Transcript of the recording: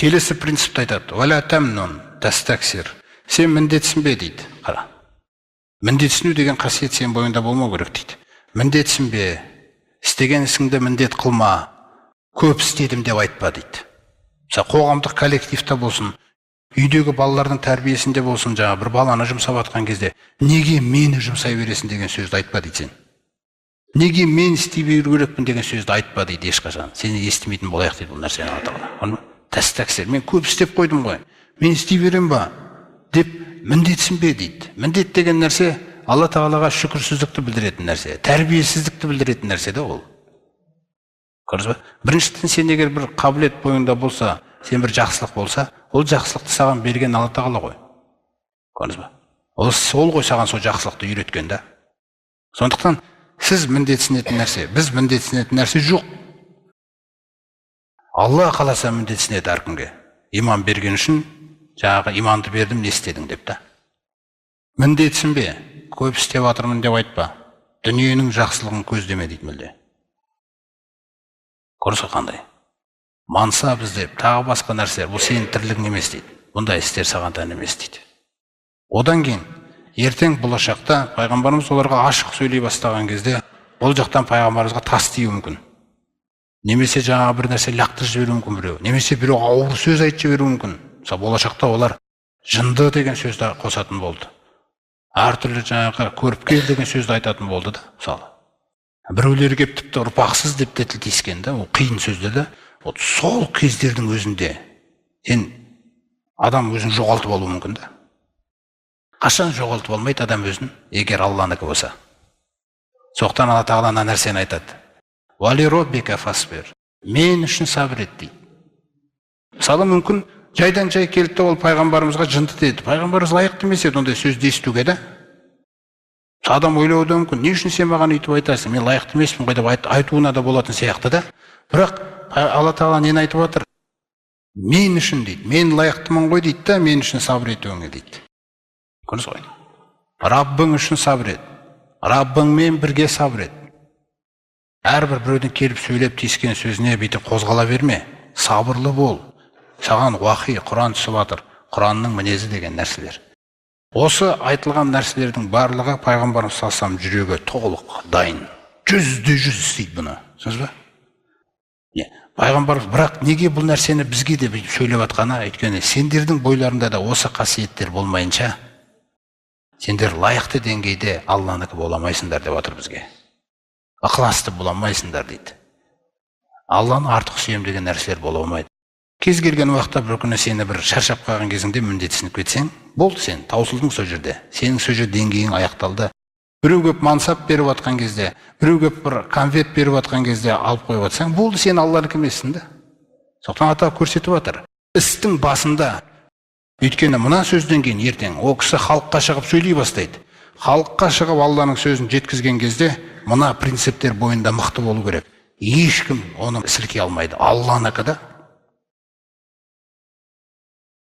келесі принципті айтады. Валя тамнун тастаксир. Сен міндетсінбе дейді. Қара. Міндетсіну деген қасиет сен бойында болмау керек дейді. Міндетсінбе, істеген ісіңді міндет қылма, көп істедім деп айтпа дейді. Қоғамдық коллективте болсын, үйдегі балалардың тәрбиесінде болсын, жаңа бір баланы жұмсап атқан кезде, неге мені жұмсай бересің деген сөзді айтпа дейді сен. Неге мен істей беру керекпін деген сөзді айтпа дейді ешқашан. Сені естімейтін болайық дейді бұл нәрсені атауға. Тастаксир, мен көп істеп қойдым ғой, мен істей берем ба деп міндетсінбе дейді. Міндет деген нәрсе Алла Тағалаға шүкірсіздікті білдіретін нәрсе, тәрбиесіздікті білдіретін нәрсе де ол. Көрдіңіз бе? Біріншіден, сен егер бір қабілет бойыңда болса, сен бір жақсылық болса, ол жақсылықты саған берген Алла Тағала ғой. Көрдіңіз бе? Ол ғой саған сол жақсылықты үйреткен да. Сондықтан сіз міндетсінетін нәрсе, біз міндетсінетін нәрсе жоқ. Алла қаласа міндетсінеді әркімге. Иман берген үшін, жаңағы иманды бердім, не істедің деп та. Міндетсінбе, көп істеп жатырмын деп айтпа. Дүниенің жақсылығын көздеме дейді мүлде. Көрсі қандай? Мансап іздеп, тағы басқа нәрсе, бұл сенің тірлігің емес дейді. Бұндай істер саған тән емес дейді. Одан кейін, ертең болашақта пайғамбарымыз оларға ашық сөйлей бастаған кезде, ол жақтан пайғамбарымызға тас тиюі мүмкін. Немесе жаңағы бір нәрсе лақтырып жіберуі мүмкін біреу. Немесе біреу ауыр сөз айтып жіберуі мүмкін. Болашақта олар жынды деген сөзді қосатын болды. Әртүрлі жаңағы көріпкел деген сөзді айтатын болды да, мысалы. Біреулер келіп тіпті ұрпақсыз деп тіл тиіскен да, ол қиын сөзді да. Сол кездердің өзінде сен адам өзін жоғалтып алуы мүмкін да. Қашан жоғалтып алмайды адам өзін, егер Алланыкі болса. Соқтан Алла Тағала ана нәрсені айтады. Вали роббика фасбир. Мен үшін сабыр ет дейді. Мысалы мүмкін жайдан жай келді ол пайғамбарымызға жынды деді. Пайғамбарымыз лайықты емес еді ондай сөзді естуге да. Адам ойлауы да мүмкін. Не үшін сен маған өйтіп айтасың? Мен лайықты емеспін ғой деп айтуына да болатын сияқты да. Бірақ Алла Тағала нені айтып жатыр? Мен үшін дейді. Мен лайықтымын ғой дейді да, мен үшін сабыр етуіңе дейді. Көрдіңіз ғой? Раббың үшін сабыр ет. Раббыңмен бірге сабыр ет. Әрбір біреудің келіп сөйлеп тиіскен сөзіне бүйтіп қозғала берме. Сабырлы бол. Саған уахи, Құран түсіп жатыр. Құранның мінезі деген нәрселер. Осы айтылған нәрселердің барлығы пайғамбарымыз салсам жүрегі толық дайын. 100% істейді бұны. Түсінесіз бе? Пайғамбарымыз бірақ неге бұл нәрсені бізге де сөйлеп жатқаны, өйткені сендердің бойларында да осы қасиеттер болмайынша, сендер лайықты деңгейде Алланыкі бола алмайсыңдар деп жатыр бізге. Ықыласты бола алмайсыңдар дейді. Алланы артық сүйем деген нәрселер бола алмайды. Кез келген уақытта бір күні сені бір шаршап қалған кезіңде міндетсініп кетсең, болды сен, таусылдың сол жерде. Сенің сол жерде деңгейің аяқталды. Біреу көп мансап беріп жатқан кезде, біреу көп бір конвет беріп жатқан кезде алып қойып жатсаң, болды сен Алланыкі емессің да. Сондықтан ата көрсетіп жатыр. Істің басында, өйткені мына сөзден кейін ертең ол кісі халыққа шығып сөйлей бастайды. Халыққа шығып Алланың сөзін жеткізген кезде мына принциптер бойында мықты болу керек. Ешкім оны сілкей алмайды. Алланыкі да